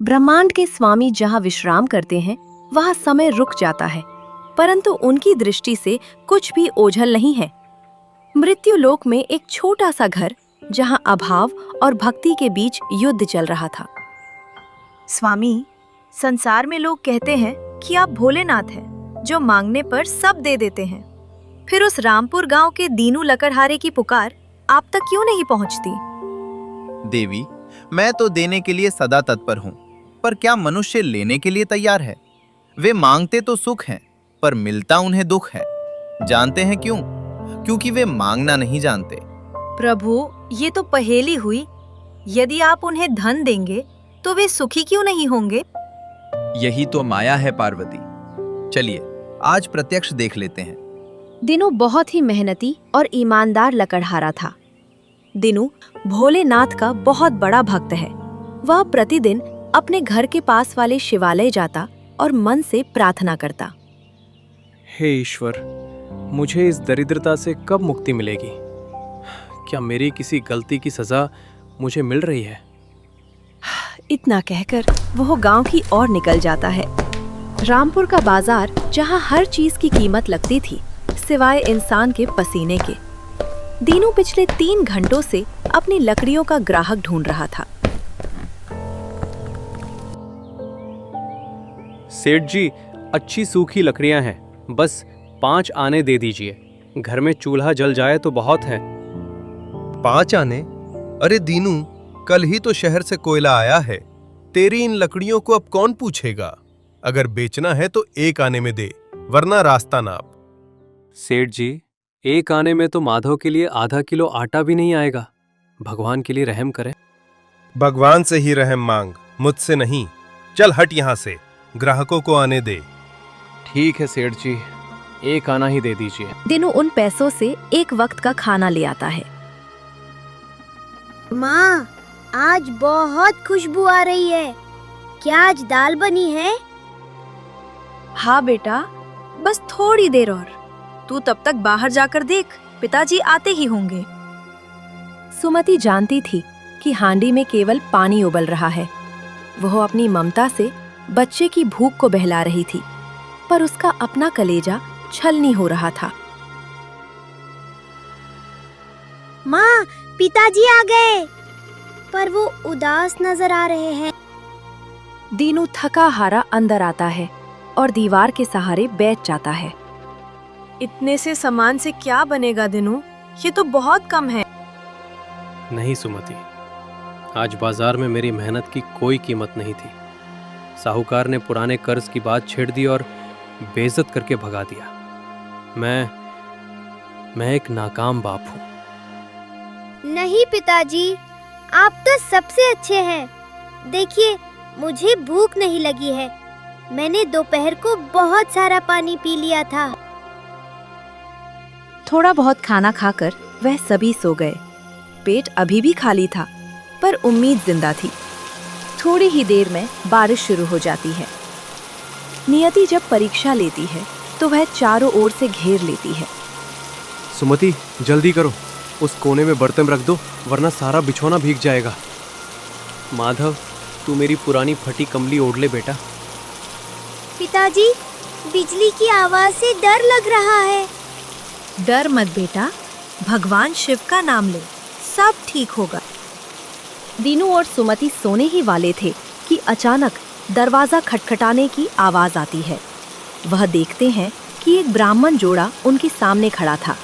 ब्रह्मांड के स्वामी जहाँ विश्राम करते हैं वहाँ समय रुक जाता है, परंतु उनकी दृष्टि से कुछ भी ओझल नहीं है। मृत्यु लोक में एक छोटा सा घर जहाँ अभाव और भक्ति के बीच युद्ध चल रहा था। स्वामी, संसार में लोग कहते हैं कि आप भोलेनाथ हैं, जो मांगने पर सब दे देते हैं। फिर उस रामपुर गांव के दीनू लकड़हारे की पुकार आप तक क्यों नहीं पहुंचती? देवी, मैं तो देने के लिए सदा तत्पर हूँ, पर क्या मनुष्य लेने के लिए तैयार है? वे मांगते तो सुख हैं, पर मिलता उन्हें दुख है। जानते हैं क्यों? क्योंकि वे मांगना नहीं जानते। प्रभु, ये तो पहेली हुई। यदि आप उन्हें धन देंगे तो वे सुखी क्यों नहीं होंगे? यही तो माया है पार्वती। चलिए आज प्रत्यक्ष देख लेते हैं। दिनू बहुत ही मेहनती और ईमानदार लकड़हारा था। दिनू भोलेनाथ का बहुत बड़ा भक्त है। वह प्रतिदिन अपने घर के पास वाले शिवालय जाता और मन से प्रार्थना करता। हे ईश्वर, मुझे इस दरिद्रता से कब मुक्ति मिलेगी? क्या मेरी किसी गलती की सजा मुझे मिल रही है? इतना कहकर वो गांव की ओर निकल जाता है। रामपुर का बाजार, जहां हर चीज की कीमत लगती थी सिवाय इंसान के पसीने के। दीनू पिछले 3 घंटों से अपनी लकड़ियों का ग्राहक ढूंढ रहा था। सेठ जी, अच्छी सूखी लकड़ियां हैं, बस 5 आने दे दीजिए। घर में चूल्हा जल जाए तो बहुत है। 5 आने? अरे दीनू, कल ही तो शहर से कोयला आया है। तेरी इन लकड़ियों को अब कौन पूछेगा? अगर बेचना है तो 1 आने में दे, वरना रास्ता नाप। सेठ जी, 1 आने में तो माधव के लिए आधा किलो आटा भी नहीं आएगा। भगवान के लिए रहम करें। भगवान से ही रहम मांग, मुझसे नहीं। चल हट यहाँ से, ग्राहकों को आने दे। ठीक है सेठ जी, 1 आना ही दे दीजिए। दिनू उन पैसों से एक वक्त का खाना ले आता है। माँ, आज बहुत खुशबू आ रही है। क्या आज दाल बनी है? हाँ बेटा, बस थोड़ी देर और। तू तब तक बाहर जाकर देख, पिताजी आते ही होंगे। सुमति जानती थी कि हांडी में केवल पानी उबल रहा है। वह अपनी ममता से बच्चे की भूख को बहला रही थी, पर उसका अपना कलेजा छलनी हो रहा था। माँ, पिताजी आ गए, पर वो उदास नजर आ रहे हैं। दीनू थका हारा अंदर आता है और दीवार के सहारे बैठ जाता है। इतने से सामान से क्या बनेगा दिनू? ये तो बहुत कम है। नहीं सुमति, आज बाजार में मेरी मेहनत की कोई कीमत नहीं थी। साहूकार ने पुराने कर्ज की बात छेड़ दी और बेइज्जत करके भगा दिया। मैं एक नाकाम बाप हूँ। नहीं पिताजी, आप तो सबसे अच्छे हैं। देखिए, मुझे भूख नहीं लगी है। मैंने दोपहर को बहुत सारा पानी पी लिया था। थोड़ा बहुत खाना खाकर वह सभी सो गए। पेट अभी भी खाली था, पर उम्मीद जिंदा थी। थोड़ी ही देर में बारिश शुरू हो जाती है। नियति जब परीक्षा लेती है तो वह चारों ओर से घेर लेती है। सुमति, जल्दी करो, उस कोने में बर्तन रख दो, वरना सारा बिछौना भीग जाएगा। माधव, तू मेरी पुरानी फटी कमली ओढ़ ले बेटा। पिताजी, बिजली की आवाज से डर लग रहा है। डर मत बेटा, भगवान शिव का नाम ले, सब ठीक होगा। दीनू और सुमति सोने ही वाले थे कि अचानक दरवाजा खटखटाने की आवाज आती है। वह देखते हैं कि एक ब्राह्मण जोड़ा उनके सामने खड़ा था।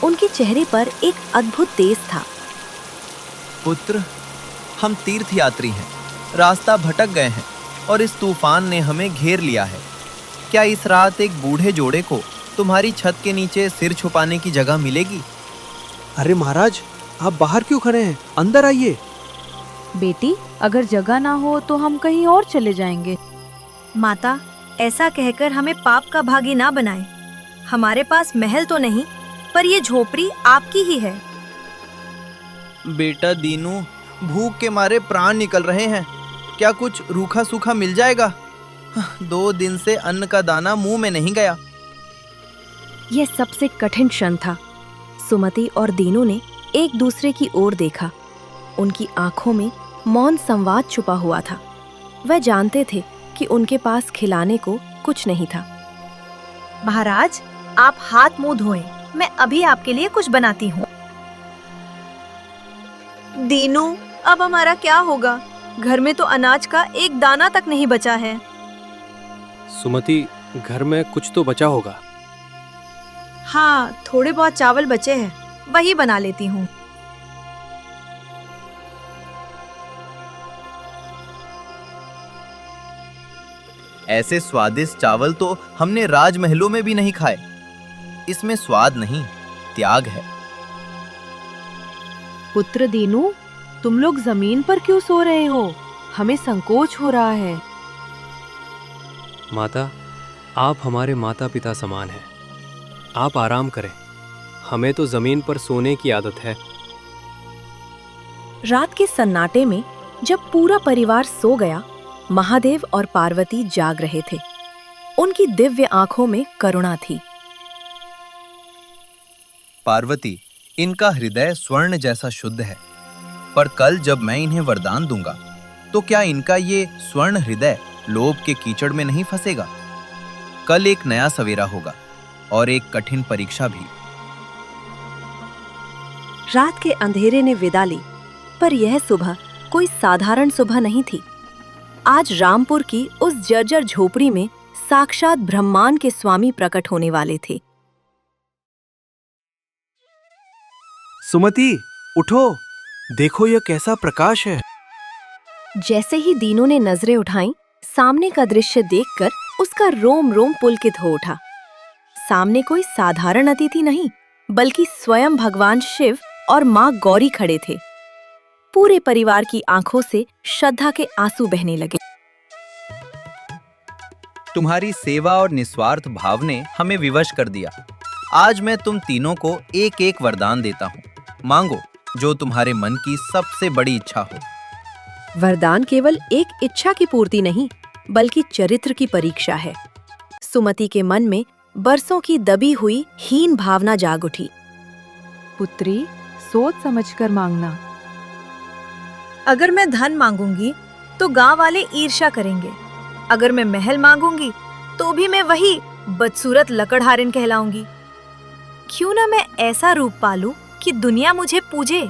उनके चेहरे पर एक अद्भुत तेज था। पुत्र, हम तीर्थ यात्री हैं, रास्ता भटक गए हैं और इस तूफान ने हमें घेर लिया है। क्या इस रात एक बूढ़े जोड़े को तुम्हारी छत के नीचे सिर छुपाने की जगह मिलेगी? अरे महाराज, आप बाहर क्यों खड़े हैं? अंदर आइए। बेटी, अगर जगह ना हो तो हम कहीं और चले जाएंगे। माता, ऐसा कहकर हमें पाप का भागी ना बनाए। हमारे पास महल तो नहीं, पर ये झोपड़ी आपकी ही है। बेटा दीनू, भूख के मारे प्राण निकल रहे हैं। क्या कुछ रूखा सूखा मिल जाएगा? 2 दिन से अन्न का दाना मुंह में नहीं गया। यह सबसे कठिन क्षण था। सुमति और दीनू ने एक दूसरे की ओर देखा। उनकी आंखों में मौन संवाद छुपा हुआ था। वह जानते थे कि उनके पास खिलाने को कुछ नहीं था। महाराज, आप हाथ मुंह धोएं, मैं अभी आपके लिए कुछ बनाती हूँ। दीनू, अब हमारा क्या होगा? घर में तो अनाज का एक दाना तक नहीं बचा है। सुमति, घर में कुछ तो बचा होगा। हाँ, थोड़े बहुत चावल बचे हैं, वही बना लेती हूँ। ऐसे स्वादिष्ट चावल तो हमने राजमहलों में भी नहीं खाए। इसमें स्वाद नहीं, त्याग है। पुत्र दीनू, तुम लोग जमीन पर क्यों सो रहे हो? हमें संकोच हो रहा है। माता, आप हमारे माता पिता समान हैं। आप आराम करें, हमें तो जमीन पर सोने की आदत है। रात के सन्नाटे में जब पूरा परिवार सो गया, महादेव और पार्वती जाग रहे थे। उनकी दिव्य आंखों में करुणा थी। पार्वती, इनका हृदय स्वर्ण जैसा शुद्ध है, पर कल जब मैं इन्हें वरदान दूंगा तो क्या इनका ये स्वर्ण हृदय लोभ के कीचड़ में नहीं फंसेगा? कल एक नया सवेरा होगा और एक कठिन परीक्षा भी। रात के अंधेरे ने विदा ली, पर यह सुबह कोई साधारण सुबह नहीं थी। आज रामपुर की उस जर्जर झोपड़ी में साक्षात ब्रह्मांड के स्वामी प्रकट होने वाले थे। सुमति, उठो, देखो यह कैसा प्रकाश है। जैसे ही दीनू ने नजरें उठाईं, सामने का दृश्य देखकर उसका रोम रोम पुलकित हो उठा। सामने कोई साधारण अतिथि नहीं, बल्कि स्वयं भगवान शिव और माँ गौरी खड़े थे। पूरे परिवार की आंखों से श्रद्धा के आंसू बहने लगे। तुम्हारी सेवा और निस्वार्थ भाव ने हमें विवश कर दिया। आज मैं तुम तीनों को एक एक वरदान देता हूँ। मांगो जो तुम्हारे मन की सबसे बड़ी इच्छा हो। वरदान केवल एक इच्छा की पूर्ति नहीं, बल्कि चरित्र की परीक्षा है। सुमति के मन में बरसों की दबी हुई हीन भावना जाग उठी। पुत्री, सोच समझकर मांगना। अगर मैं धन मांगूंगी तो गांव वाले ईर्ष्या करेंगे। अगर मैं महल मांगूंगी तो भी मैं वही बदसूरत लकड़हारिन कहलाऊंगी। क्यों ना मैं ऐसा रूप पालूं कि दुनिया मुझे पूजे।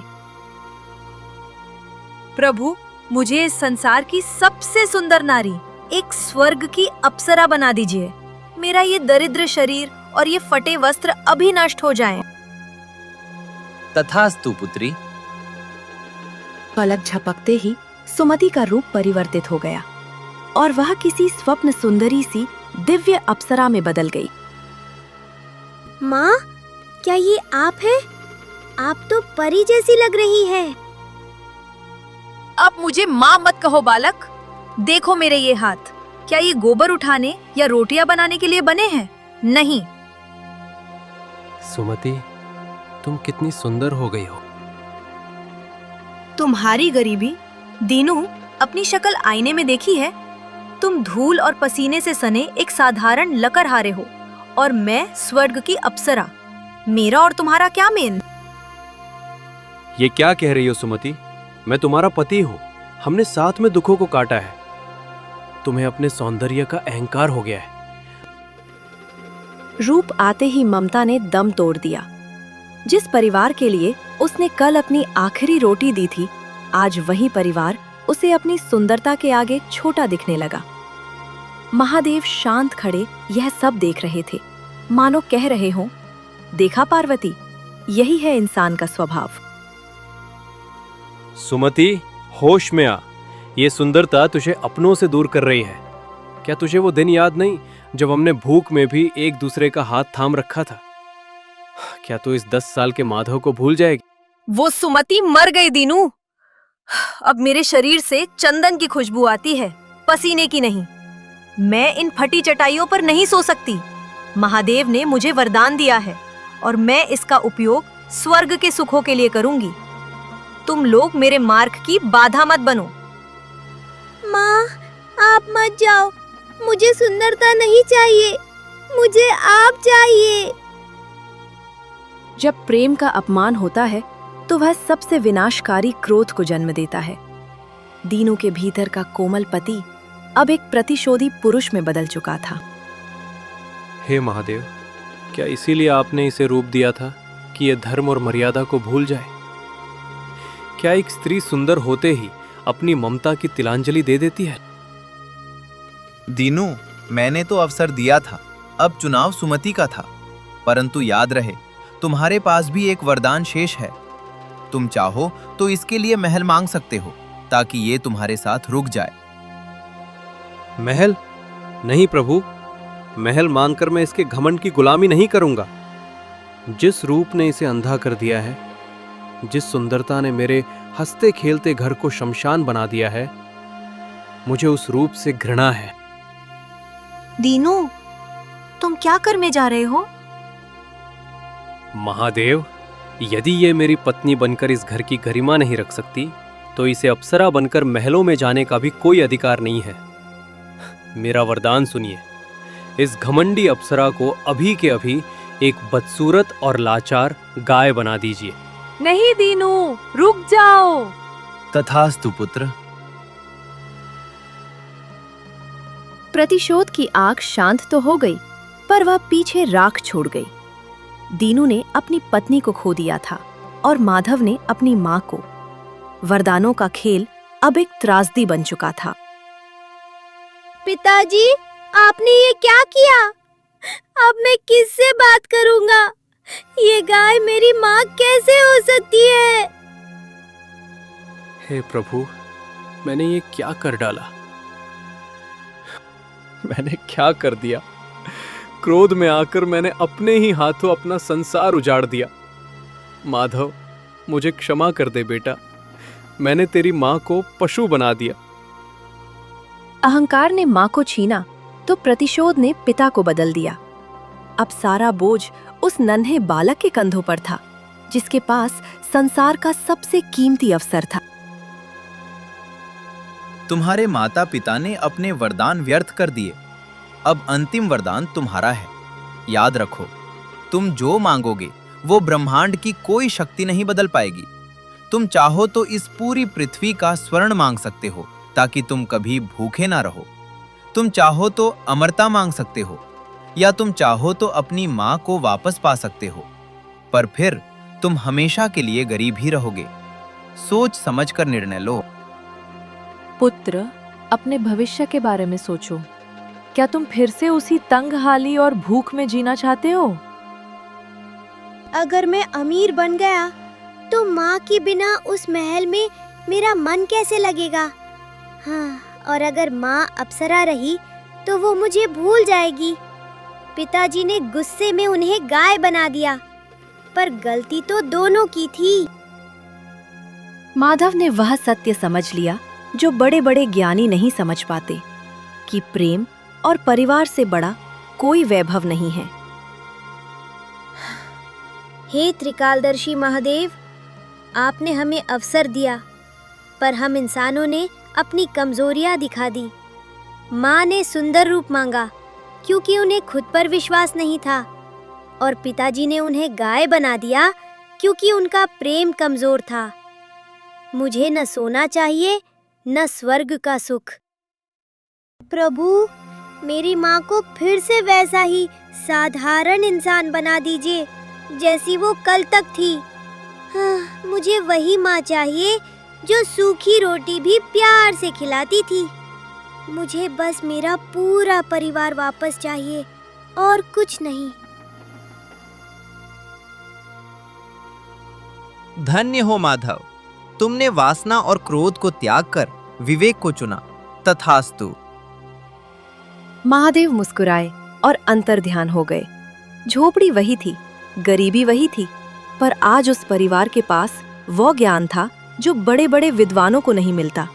प्रभु, मुझे इस संसार की सबसे सुंदर नारी, एक स्वर्ग की अप्सरा बना दीजिए। मेरा ये दरिद्र शरीर और ये फटे वस्त्र अभी नष्ट हो जाएं। तथास्तु पुत्री। पलक झपकते ही सुमति का रूप परिवर्तित हो गया और वह किसी स्वप्न सुंदरी सी दिव्य अप्सरा में बदल गई। माँ, क्या ये आप हैं? आप तो परी जैसी लग रही है। अब मुझे माँ मत कहो बालक। देखो मेरे ये हाथ, क्या ये गोबर उठाने या रोटियां बनाने के लिए बने हैं? नहीं। सुमति, तुम कितनी सुंदर हो गई हो। तुम्हारी गरीबी। दीनू, अपनी शक्ल आईने में देखी है? तुम धूल और पसीने से सने एक साधारण लकड़हारे हो और मैं स्वर्ग की अप्सरा। मेरा और तुम्हारा क्या मेल? ये क्या कह रही हो सुमति? मैं तुम्हारा पति हूँ। हमने साथ में दुखों को काटा है। तुम्हें अपने सौंदर्य का अहंकार हो गया है। रूप आते ही ममता ने दम तोड़ दिया। जिस परिवार के लिए उसने कल अपनी आखिरी रोटी दी थी, आज वही परिवार उसे अपनी सुंदरता के आगे छोटा दिखने लगा। महादेव शांत खड़े यह सब देख रहे थे, मानो कह रहे हों, देखा पार्वती, यही है इंसान का स्वभाव। सुमति, होश में आ। ये सुंदरता तुझे अपनों से दूर कर रही है। क्या तुझे वो दिन याद नहीं जब हमने भूख में भी एक दूसरे का हाथ थाम रखा था? क्या तू इस 10 साल के माधव को भूल जाएगी? वो सुमति मर गई दीनू। अब मेरे शरीर से चंदन की खुशबू आती है, पसीने की नहीं। मैं इन फटी चटाइयों पर नहीं सो सकती। महादेव ने मुझे वरदान दिया है और मैं इसका उपयोग स्वर्ग के सुखों के लिए करूंगी। तुम लोग मेरे मार्ग की बाधा मत बनो। माँ, आप मत जाओ। मुझे सुंदरता नहीं चाहिए, मुझे आप चाहिए। जब प्रेम का अपमान होता है तो वह सबसे विनाशकारी क्रोध को जन्म देता है। दीनू के भीतर का कोमल पति अब एक प्रतिशोधी पुरुष में बदल चुका था। हे महादेव, क्या इसीलिए आपने इसे रूप दिया था कि यह धर्म और मर्यादा को भूल जाए? क्या एक स्त्री सुंदर होते ही अपनी ममता की तिलांजलि दे देती है? दीनू, मैंने तो अवसर दिया था, अब चुनाव सुमति का था। परंतु याद रहे, तुम्हारे पास भी एक वरदान शेष है। तुम चाहो तो इसके लिए महल मांग सकते हो, ताकि ये तुम्हारे साथ रुक जाए। महल? नहीं प्रभु, महल मांगकर मैं इसके घमंड की गुलामी नहीं करूंगा। जिस रूप ने इसे अंधा कर दिया है, जिस सुंदरता ने मेरे हंसते खेलते घर को शमशान बना दिया है, मुझे उस रूप से घृणा है। दीनू, तुम क्या करने जा रहे हो? महादेव, यदि ये मेरी पत्नी बनकर इस घर की गरिमा नहीं रख सकती, तो इसे अप्सरा बनकर महलों में जाने का भी कोई अधिकार नहीं है। मेरा वरदान सुनिए, इस घमंडी अप्सरा को अभी के अभी एक बदसूरत और लाचार गाय बना दीजिए। नहीं दीनू, रुक जाओ। तथास्तु पुत्र। प्रतिशोध की आग शांत तो हो गई, पर वह पीछे राख छोड़ गई। दीनू ने अपनी पत्नी को खो दिया था और माधव ने अपनी मां को। वरदानों का खेल अब एक त्रासदी बन चुका था। पिताजी, आपने ये क्या किया? अब मैं किससे बात करूंगा? ये गाय मेरी माँ कैसे हो सकती है? हे प्रभु, मैंने ये क्या कर डाला? मैंने क्या कर दिया? क्रोध में आकर मैंने अपने ही हाथों अपना संसार उजाड़ दिया। माधव, मुझे क्षमा कर दे बेटा, मैंने तेरी माँ को पशु बना दिया। अहंकार ने मां को छीना तो प्रतिशोध ने पिता को बदल दिया। अब सारा बोझ उस नन्हे बालक के कंधों पर था, जिसके पास संसार का सबसे कीमती अवसर था। तुम्हारे माता पिता ने अपने वरदान व्यर्थ कर दिए। अब अंतिम वरदान तुम्हारा है। याद रखो, तुम जो मांगोगे वो ब्रह्मांड की कोई शक्ति नहीं बदल पाएगी। तुम चाहो तो इस पूरी पृथ्वी का स्वर्ण मांग सकते हो, ताकि तुम कभी भूखे ना रहो। तुम चाहो तो अमरता मांग सकते हो, या तुम चाहो तो अपनी माँ को वापस पा सकते हो, पर फिर तुम हमेशा के लिए गरीब ही रहोगे। सोच समझकर निर्णय लो। पुत्र, अपने भविष्य के बारे में सोचो। क्या तुम फिर से उसी तंगहाली और भूख में जीना चाहते हो? अगर मैं अमीर बन गया तो माँ के बिना उस महल में मेरा मन कैसे लगेगा? हाँ, और अगर माँ अप्सरा रही तो वो मुझे भूल जाएगी। पिताजी ने गुस्से में उन्हें गाय बना दिया, पर गलती तो दोनों की थी। माधव ने वह सत्य समझ लिया जो बड़े बड़े ज्ञानी नहीं समझ पाते, कि प्रेम और परिवार से बड़ा कोई वैभव नहीं है। हे त्रिकालदर्शी महादेव, आपने हमें अवसर दिया, पर हम इंसानों ने अपनी कमजोरियां दिखा दी। माँ ने सुंदर रूप मांगा क्योंकि उन्हें खुद पर विश्वास नहीं था, और पिताजी ने उन्हें गाय बना दिया क्योंकि उनका प्रेम कमजोर था। मुझे न सोना चाहिए न स्वर्ग का सुख। प्रभु, मेरी माँ को फिर से वैसा ही साधारण इंसान बना दीजिए जैसी वो कल तक थी। हाँ, मुझे वही माँ चाहिए जो सूखी रोटी भी प्यार से खिलाती थी। मुझे बस मेरा पूरा परिवार वापस चाहिए और कुछ नहीं। धन्य हो माधव, तुमने वासना और क्रोध को त्याग कर विवेक को चुना। तथास्तु। महादेव मुस्कुराए और अंतर्ध्यान हो गए। झोपड़ी वही थी, गरीबी वही थी, पर आज उस परिवार के पास वो ज्ञान था जो बड़े बड़े विद्वानों को नहीं मिलता।